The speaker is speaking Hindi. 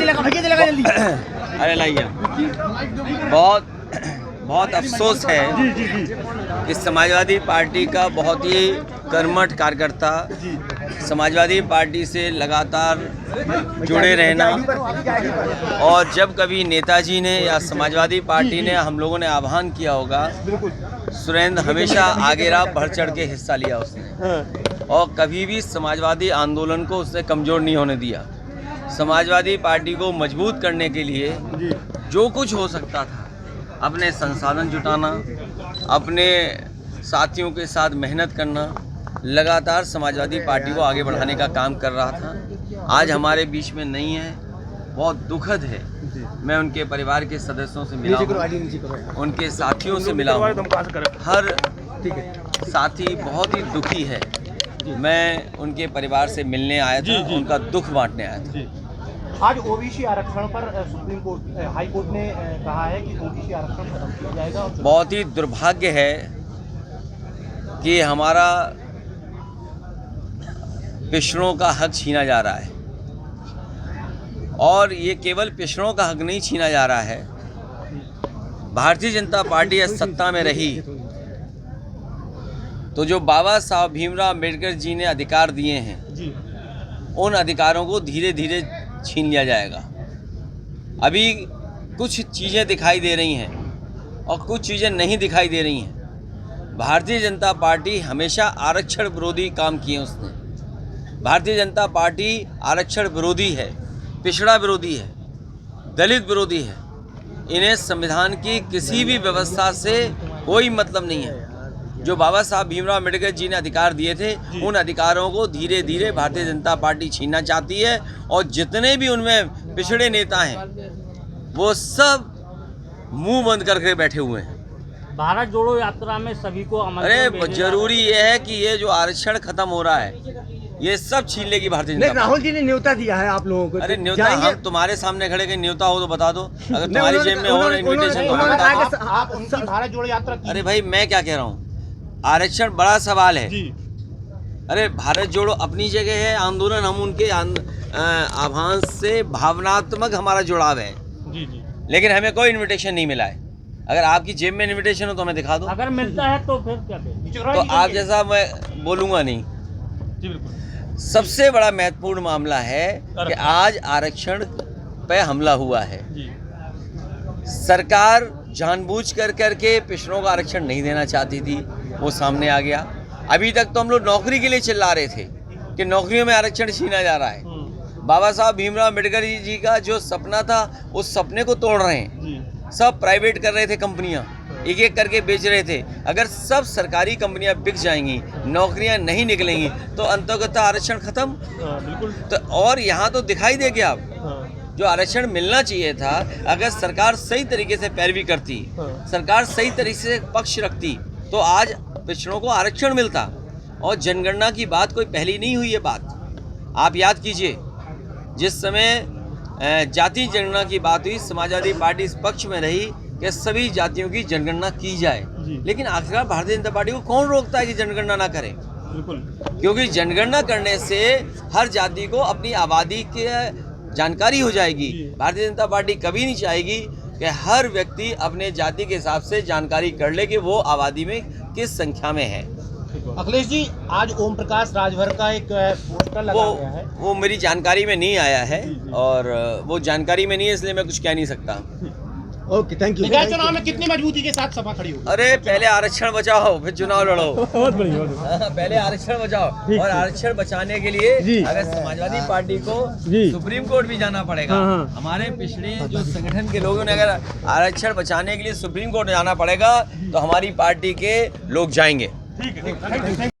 अरे लाइए, बहुत अफसोस है कि समाजवादी पार्टी का बहुत ही कर्मठ कार्यकर्ता समाजवादी पार्टी से लगातार जुड़े रहना, और जब कभी नेताजी ने या समाजवादी पार्टी ने हम लोगों ने आह्वान किया होगा, सुरेंद्र हमेशा आगे रहा, बढ़ चढ़ के हिस्सा लिया उसने, और कभी भी समाजवादी आंदोलन को उसने कमज़ोर नहीं होने दिया। समाजवादी पार्टी को मजबूत करने के लिए जो कुछ हो सकता था, अपने संसाधन जुटाना, अपने साथियों के साथ मेहनत करना, लगातार समाजवादी पार्टी को आगे बढ़ाने का काम कर रहा था। आज हमारे बीच में नहीं है, बहुत दुखद है। मैं उनके परिवार के सदस्यों से मिला हूँ, उनके साथियों से मिला हूँ, हर साथी बहुत ही दुखी है। मैं उनके परिवार से मिलने आया था, उनका दुख बांटने आया था। आज ओबीसी आरक्षण पर सुप्रीम कोर्ट, हाई कोर्ट ने कहा है कि ओबीसी आरक्षण खत्म किया जाएगा। बहुत ही दुर्भाग्य है कि हमारा पिछड़ों का हक छीना जा रहा है, और ये केवल पिछड़ों का हक नहीं छीना जा रहा है। भारतीय जनता पार्टी सत्ता में रही तो जो बाबा साहब भीमराव अम्बेडकर जी ने अधिकार दिए हैं, उन अधिकारों को धीरे धीरे छीन लिया जाएगा। अभी कुछ चीज़ें दिखाई दे रही हैं और कुछ चीज़ें नहीं दिखाई दे रही हैं। भारतीय जनता पार्टी हमेशा आरक्षण विरोधी काम किए उसने। भारतीय जनता पार्टी आरक्षण विरोधी है, पिछड़ा विरोधी है, दलित विरोधी है। इन्हें संविधान की किसी भी व्यवस्था से कोई मतलब नहीं है। जो बाबा साहब भीमराव अम्बेडकर जी ने अधिकार दिए थे, उन अधिकारों को धीरे धीरे भारतीय जनता पार्टी छीनना चाहती है, और जितने भी उनमें पिछड़े नेता हैं वो सब मुंह बंद करके बैठे हुए हैं। भारत जोड़ो यात्रा में सभी को अरे जरूरी ये है कि ये जो आरक्षण खत्म हो रहा है, ये सब छीन लेगी भारतीय जनता पार्टी। राहुल जी ने न्योता दिया है आप लोगों को। अरे न्योता हम तुम्हारे सामने खड़े के न्योता हो तो बता दो, अगर तुम्हारी जेब में हो इन्विटेशन तो हमें बता दो। आप उनकी भारत जोड़ो यात्रा की। अरे भाई मैं क्या कह रहा हूँ, आरक्षण बड़ा सवाल है। अरे भारत जोड़ो अपनी जगह है, आंदोलन हम उनके आह्वान से भावनात्मक हमारा जुड़ाव है, लेकिन हमें कोई इनविटेशन नहीं मिला है। अगर आपकी जेब में इनविटेशन हो तो हमें दिखा दो। अगर मिलता है तो फिर क्या तो आप जैसा मैं बोलूँगा नहीं। सबसे बड़ा महत्वपूर्ण मामला है कि आज आरक्षण पे हमला हुआ है। सरकार जानबूझ कर करके पिछड़ों का आरक्षण नहीं देना चाहती थी, वो सामने आ गया। अभी तक तो हम लोग नौकरी के लिए चिल्ला रहे थे कि नौकरियों में आरक्षण छीना जा रहा है। बाबा साहब भीमराव अम्बेडकर जी का जो सपना था, उस सपने को तोड़ रहे हैं। सब प्राइवेट कर रहे थे, कंपनियां एक एक करके बेच रहे थे। अगर सब सरकारी कंपनियां बिक जाएंगी, नौकरियां नहीं निकलेंगी, तो अंतर्गत आरक्षण खत्म। बिल्कुल। तो और यहाँ तो दिखाई दे गया, जो आरक्षण मिलना चाहिए था, अगर सरकार सही तरीके से पैरवी करती, सरकार सही तरीके से पक्ष रखती, तो आज पिछड़ों को आरक्षण मिलता। और जनगणना की बात कोई पहली नहीं हुई है बात। आप याद कीजिए, जिस समय जाति जनगणना की बात हुई, समाजवादी पार्टी इस पक्ष में रही कि सभी जातियों की जनगणना की जाए, लेकिन आखिरकार भारतीय जनता पार्टी को कौन रोकता है कि जनगणना ना करें? क्योंकि जनगणना करने से हर जाति को अपनी आबादी की जानकारी हो जाएगी। भारतीय जनता पार्टी कभी नहीं चाहेगी कि हर व्यक्ति अपने जाति के हिसाब से जानकारी कर ले कि वो आबादी में किस संख्या में है। अखिलेश जी, आज ओम प्रकाश राजभर का एक पोस्टर लगा गया है। वो मेरी जानकारी में नहीं आया है, और वो जानकारी में नहीं है, इसलिए मैं कुछ कह नहीं सकता। Okay, thank you. निकाय चुनाव में कितनी मजबूती के साथ सभा खड़ी होगी? अरे पहले आरक्षण बचाओ, फिर चुनाव लड़ो। बहुत बढ़िया। पहले आरक्षण बचाओ, और आरक्षण बचाने के लिए अगर समाजवादी पार्टी को सुप्रीम कोर्ट भी जाना पड़ेगा, हमारे पिछड़े जो संगठन के लोगों ने अगर आरक्षण बचाने के लिए सुप्रीम कोर्ट जाना पड़ेगा, तो हमारी पार्टी के लोग जाएंगे।